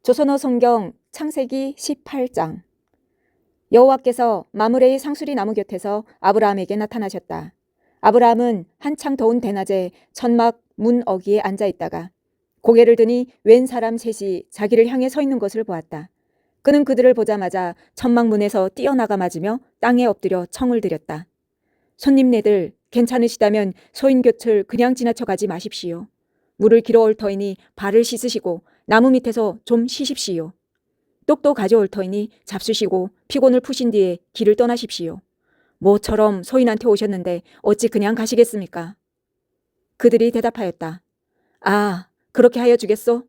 조선어 성경 창세기 18장. 여호와께서 마므레의 상수리 나무 곁에서 아브라함에게 나타나셨다. 아브라함은 한창 더운 대낮에 천막 문 어귀에 앉아 있다가 고개를 드니 웬 사람 셋이 자기를 향해 서 있는 것을 보았다. 그는 그들을 보자마자 천막 문에서 뛰어나가 맞으며 땅에 엎드려 청을 드렸다. 손님네들 괜찮으시다면 소인 곁을 그냥 지나쳐 가지 마십시오. 물을 길어올 터이니 발을 씻으시고 나무 밑에서 좀 쉬십시오. 똑도 가져올 터이니 잡수시고 피곤을 푸신 뒤에 길을 떠나십시오. 모처럼 소인한테 오셨는데 어찌 그냥 가시겠습니까? 그들이 대답하였다. 아, 그렇게 하여 주겠소?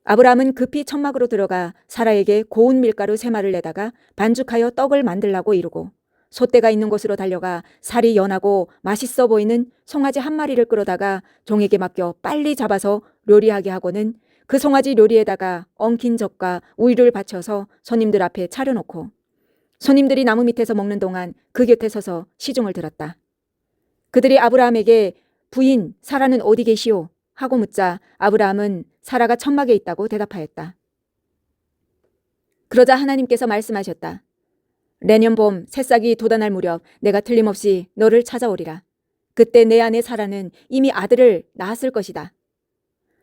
아브라함은 급히 천막으로 들어가 사라에게 고운 밀가루 3마를 내다가 반죽하여 떡을 만들라고 이르고 솥대가 있는 곳으로 달려가 살이 연하고 맛있어 보이는 송아지 1마리를 끌어다가 종에게 맡겨 빨리 잡아서 요리하게 하고는 그 송아지 요리에다가 엉킨 젖과 우유를 받쳐서 손님들 앞에 차려놓고 손님들이 나무 밑에서 먹는 동안 그 곁에 서서 시중을 들었다. 그들이 아브라함에게 부인 사라는 어디 계시오? 하고 묻자 아브라함은 사라가 천막에 있다고 대답하였다. 그러자 하나님께서 말씀하셨다. 내년 봄 새싹이 돋아날 무렵 내가 틀림없이 너를 찾아오리라. 그때 내 아내 사라는 이미 아들을 낳았을 것이다.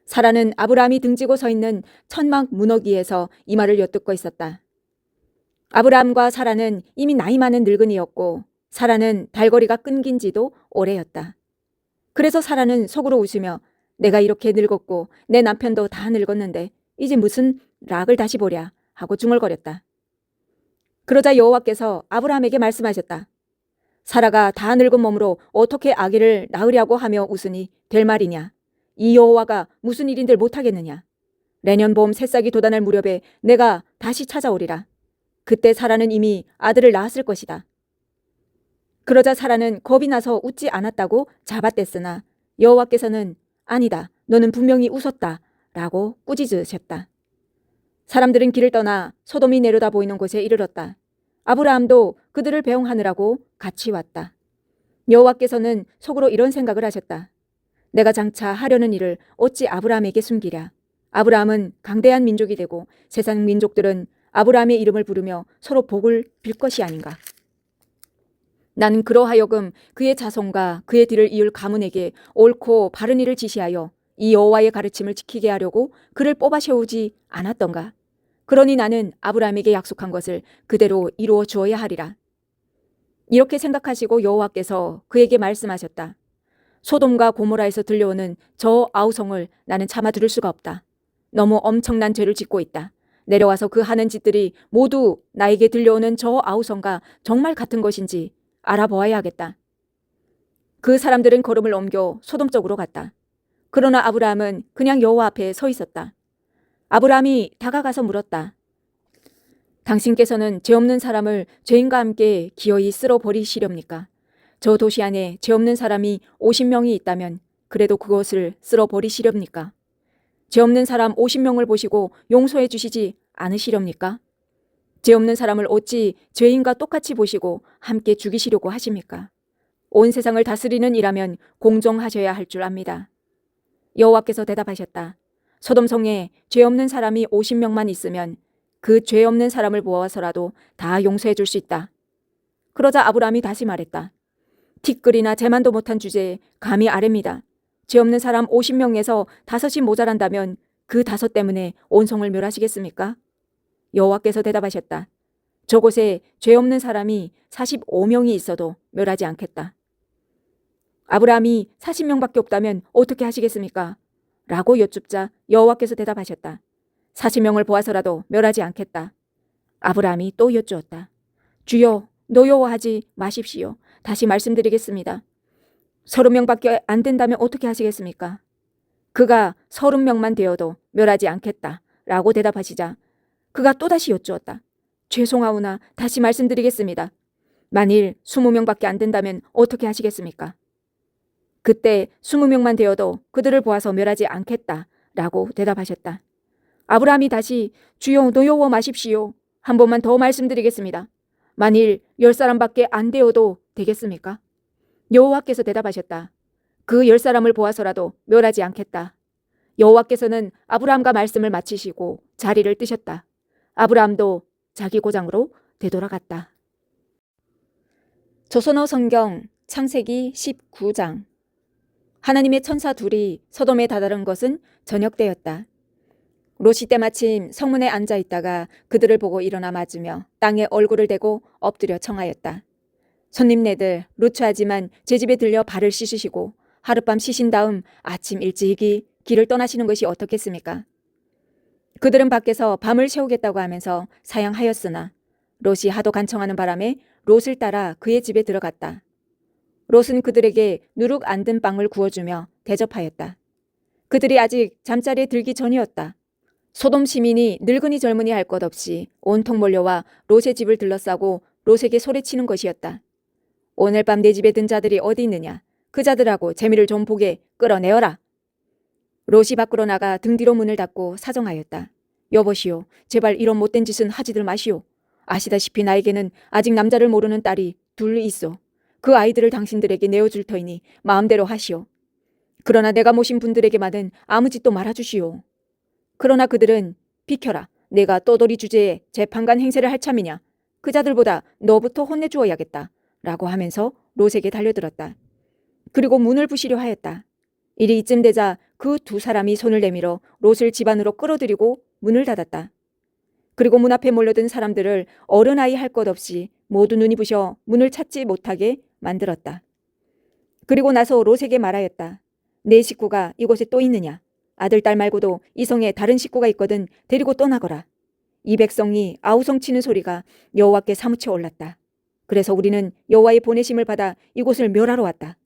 사라는 아브라함이 등지고 서 있는 천막 문어기에서 이 말을 엿듣고 있었다. 아브라함과 사라는 이미 나이 많은 늙은이였고 사라는 달거리가 끊긴 지도 오래였다. 그래서 사라는 속으로 웃으며 내가 이렇게 늙었고 내 남편도 다 늙었는데 이제 무슨 락을 다시 보랴 하고 중얼거렸다. 그러자 여호와께서 아브라함에게 말씀하셨다. 사라가 다 늙은 몸으로 어떻게 아기를 낳으려고 하며 웃으니 될 말이냐. 이 여호와가 무슨 일인들 못하겠느냐. 내년 봄 새싹이 돋아날 무렵에 내가 다시 찾아오리라. 그때 사라는 이미 아들을 낳았을 것이다. 그러자 사라는 겁이 나서 웃지 않았다고 잡아댔으나 여호와께서는 아니다. 너는 분명히 웃었다. 라고 꾸짖으셨다. 사람들은 길을 떠나 소돔이 내려다 보이는 곳에 이르렀다. 아브라함도 그들을 배웅하느라고 같이 왔다. 여호와께서는 속으로 이런 생각을 하셨다. 내가 장차 하려는 일을 어찌 아브라함에게 숨기랴. 아브라함은 강대한 민족이 되고 세상 민족들은 아브라함의 이름을 부르며 서로 복을 빌 것이 아닌가. 나는 그러하여금 그의 자손과 그의 뒤를 이을 가문에게 옳고 바른 일을 지시하여 이 여호와의 가르침을 지키게 하려고 그를 뽑아 세우지 않았던가. 그러니 나는 아브라함에게 약속한 것을 그대로 이루어 주어야 하리라. 이렇게 생각하시고 여호와께서 그에게 말씀하셨다. 소돔과 고모라에서 들려오는 저 아우성을 나는 참아 들을 수가 없다. 너무 엄청난 죄를 짓고 있다. 내려와서 그 하는 짓들이 모두 나에게 들려오는 저 아우성과 정말 같은 것인지 알아보아야 하겠다. 그 사람들은 걸음을 옮겨 소돔 쪽으로 갔다. 그러나 아브라함은 그냥 여호와 앞에 서 있었다. 아브라함이 다가가서 물었다. 당신께서는 죄 없는 사람을 죄인과 함께 기어이 쓸어 버리시렵니까? 저 도시 안에 죄 없는 사람이 50명이 있다면 그래도 그것을 쓸어 버리시렵니까? 죄 없는 사람 50명을 보시고 용서해 주시지 않으시렵니까? 죄 없는 사람을 어찌 죄인과 똑같이 보시고 함께 죽이시려고 하십니까? 온 세상을 다스리는 일하면 공정하셔야 할 줄 압니다. 여호와께서 대답하셨다. 소돔성에 죄 없는 사람이 50명만 있으면 그 죄 없는 사람을 모아서라도 다 용서해 줄 수 있다. 그러자 아브라함이 다시 말했다. 티끌이나 재만도 못한 주제에 감히 아뢰입니다. 죄 없는 사람 50명에서 5이 모자란다면 그 5 때문에 온 성을 멸하시겠습니까? 여호와께서 대답하셨다. 저곳에 죄 없는 사람이 45명이 있어도 멸하지 않겠다. 아브라함이 40명밖에 없다면 어떻게 하시겠습니까? 라고 여쭙자 여호와께서 대답하셨다. 40명을 보아서라도 멸하지 않겠다. 아브라함이 또 여쭈었다. 주여 노여워하지 마십시오. 다시 말씀드리겠습니다. 30명밖에 안 된다면 어떻게 하시겠습니까? 그가 30명만 되어도 멸하지 않겠다. 라고 대답하시자 그가 또다시 여쭈었다. 죄송하오나 다시 말씀드리겠습니다. 만일 20명밖에 안 된다면 어떻게 하시겠습니까? 그때 20명만 되어도 그들을 보아서 멸하지 않겠다. 라고 대답하셨다. 아브라함이 다시 주여 노여워 마십시오. 한 번만 더 말씀드리겠습니다. 만일 10사람밖에 안 되어도 되겠습니까? 여호와께서 대답하셨다. 그 10사람을 보아서라도 멸하지 않겠다. 여호와께서는 아브라함과 말씀을 마치시고 자리를 뜨셨다. 아브라함도 자기 고장으로 되돌아갔다. 조선어 성경 창세기 19장. 하나님의 천사 둘이 소돔에 다다른 것은 저녁 때였다. 롯이 때마침 성문에 앉아 있다가 그들을 보고 일어나 맞으며 땅에 얼굴을 대고 엎드려 청하였다. 손님네들 루츠하지만 제 집에 들려 발을 씻으시고 하룻밤 쉬신 다음 아침 일찍이 길을 떠나시는 것이 어떻겠습니까? 그들은 밖에서 밤을 새우겠다고 하면서 사양하였으나 롯이 하도 간청하는 바람에 롯을 따라 그의 집에 들어갔다. 롯은 그들에게 누룩 안 든 빵을 구워주며 대접하였다. 그들이 아직 잠자리에 들기 전이었다. 소돔 시민이 늙은이 젊은이 할 것 없이 온통 몰려와 롯의 집을 둘러싸고 롯에게 소리치는 것이었다. 오늘 밤 내 집에 든 자들이 어디 있느냐? 그 자들하고 재미를 좀 보게 끌어내어라. 롯이 밖으로 나가 등 뒤로 문을 닫고 사정하였다. 여보시오, 제발 이런 못된 짓은 하지들 마시오. 아시다시피 나에게는 아직 남자를 모르는 딸이 둘 있어. 그 아이들을 당신들에게 내어줄 터이니 마음대로 하시오. 그러나 내가 모신 분들에게만은 아무 짓도 말아주시오. 그러나 그들은 비켜라. 내가 떠돌이 주제에 재판관 행세를 할 참이냐. 그 자들보다 너부터 혼내주어야겠다. 라고 하면서 롯에게 달려들었다. 그리고 문을 부시려 하였다. 일이 이쯤 되자 그 두 사람이 손을 내밀어 롯을 집 안으로 끌어들이고 문을 닫았다. 그리고 문 앞에 몰려든 사람들을 어른아이 할 것 없이 모두 눈이 부셔 문을 찾지 못하게 만들었다. 그리고 나서 롯에게 말하였다. 내 식구가 이곳에 또 있느냐? 아들, 딸 말고도 이 성에 다른 식구가 있거든 데리고 떠나거라. 이 백성이 아우성치는 소리가 여호와께 사무쳐 올랐다. 그래서 우리는 여호와의 보내심을 받아 이곳을 멸하러 왔다.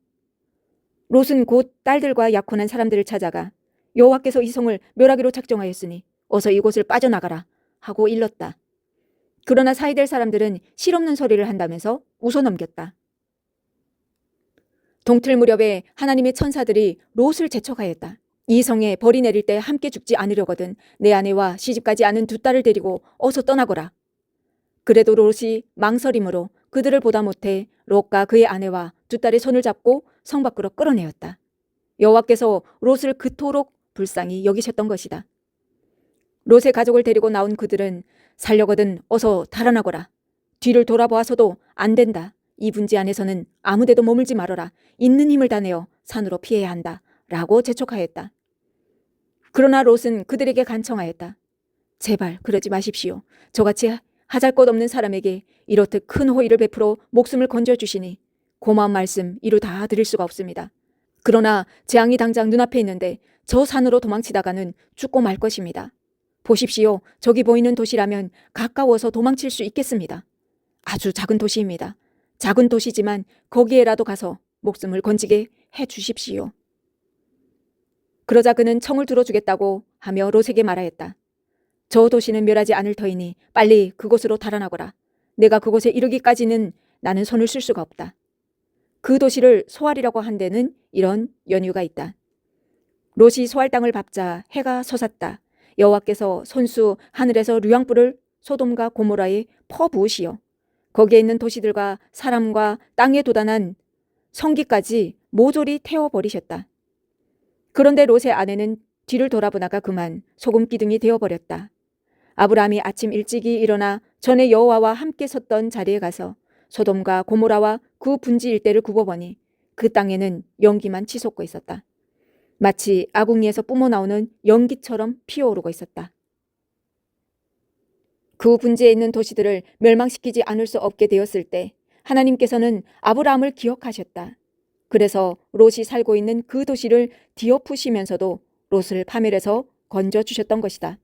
롯은 곧 딸들과 약혼한 사람들을 찾아가 여호와께서 이 성을 멸하기로 작정하였으니 어서 이곳을 빠져나가라 하고 일렀다. 그러나 사이될 사람들은 실없는 소리를 한다면서 웃어넘겼다. 동틀 무렵에 하나님의 천사들이 롯을 재촉하였다. 이 성에 벌이 내릴 때 함께 죽지 않으려거든 내 아내와 시집가지 않은 두 딸을 데리고 어서 떠나거라. 그래도 롯이 망설임으로 그들을 보다 못해 롯과 그의 아내와 두 딸의 손을 잡고 성 밖으로 끌어내었다. 여호와께서 롯을 그토록 불쌍히 여기셨던 것이다. 롯의 가족을 데리고 나온 그들은 살려거든 어서 달아나거라. 뒤를 돌아보아서도 안 된다. 이 분지 안에서는 아무데도 머물지 말아라. 있는 힘을 다내어 산으로 피해야 한다. 라고 재촉하였다. 그러나 롯은 그들에게 간청하였다. 제발 그러지 마십시오. 저같이 하잘것없는 사람에게 이렇듯 큰 호의를 베풀어 목숨을 건져주시니 고마운 말씀 이루 다 드릴 수가 없습니다. 그러나 재앙이 당장 눈앞에 있는데 저 산으로 도망치다가는 죽고 말 것입니다. 보십시오. 저기 보이는 도시라면 가까워서 도망칠 수 있겠습니다. 아주 작은 도시입니다. 작은 도시지만 거기에라도 가서 목숨을 건지게 해 주십시오. 그러자 그는 청을 들어주겠다고 하며 롯에게 말하였다. 저 도시는 멸하지 않을 터이니 빨리 그곳으로 달아나거라. 내가 그곳에 이르기까지는 나는 손을 쓸 수가 없다. 그 도시를 소알이라고 한 데는 이런 연유가 있다. 롯이 소알 땅을 밟자 해가 솟았다. 여호와께서 손수 하늘에서 류양불을 소돔과 고모라에 퍼부으시어 거기에 있는 도시들과 사람과 땅에 도단한 성기까지 모조리 태워버리셨다. 그런데 롯의 아내는 뒤를 돌아보다가 그만 소금 기둥이 되어버렸다. 아브라함이 아침 일찍이 일어나 전에 여호와와 함께 섰던 자리에 가서 소돔과 고모라와 그 분지 일대를 굽어보니 그 땅에는 연기만 치솟고 있었다. 마치 아궁이에서 뿜어나오는 연기처럼 피어오르고 있었다. 그 분지에 있는 도시들을 멸망시키지 않을 수 없게 되었을 때 하나님께서는 아브라함을 기억하셨다. 그래서 롯이 살고 있는 그 도시를 뒤엎으시면서도 롯을 파멸해서 건져주셨던 것이다.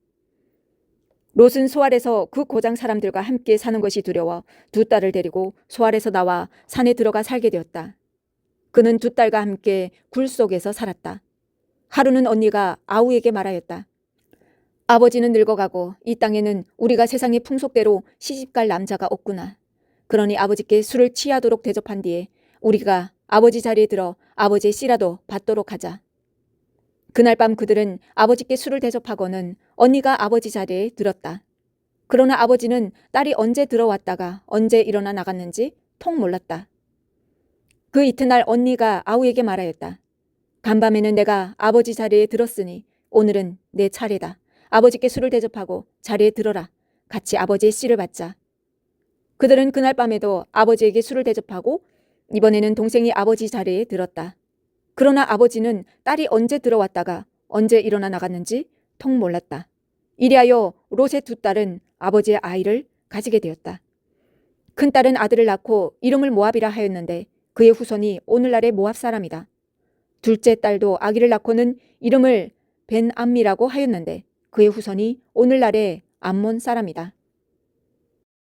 롯은 소알에서 그 고장 사람들과 함께 사는 것이 두려워 두 딸을 데리고 소알에서 나와 산에 들어가 살게 되었다. 그는 두 딸과 함께 굴 속에서 살았다. 하루는 언니가 아우에게 말하였다. 아버지는 늙어가고 이 땅에는 우리가 세상의 풍속대로 시집갈 남자가 없구나. 그러니 아버지께 술을 취하도록 대접한 뒤에 우리가 아버지 자리에 들어 아버지의 씨라도 받도록 하자. 그날 밤 그들은 아버지께 술을 대접하고는 언니가 아버지 자리에 들었다. 그러나 아버지는 딸이 언제 들어왔다가 언제 일어나 나갔는지 통 몰랐다. 그 이튿날 언니가 아우에게 말하였다. 간밤에는 내가 아버지 자리에 들었으니 오늘은 내 차례다. 아버지께 술을 대접하고 자리에 들어라. 같이 아버지의 씨를 받자. 그들은 그날 밤에도 아버지에게 술을 대접하고 이번에는 동생이 아버지 자리에 들었다. 그러나 아버지는 딸이 언제 들어왔다가 언제 일어나 나갔는지 통 몰랐다. 이리하여 롯의 두 딸은 아버지의 아이를 가지게 되었다. 큰딸은 아들을 낳고 이름을 모압이라 하였는데 그의 후손이 오늘날의 모압 사람이다. 둘째 딸도 아기를 낳고는 이름을 벤암미라고 하였는데 그의 후손이 오늘날의 암몬 사람이다.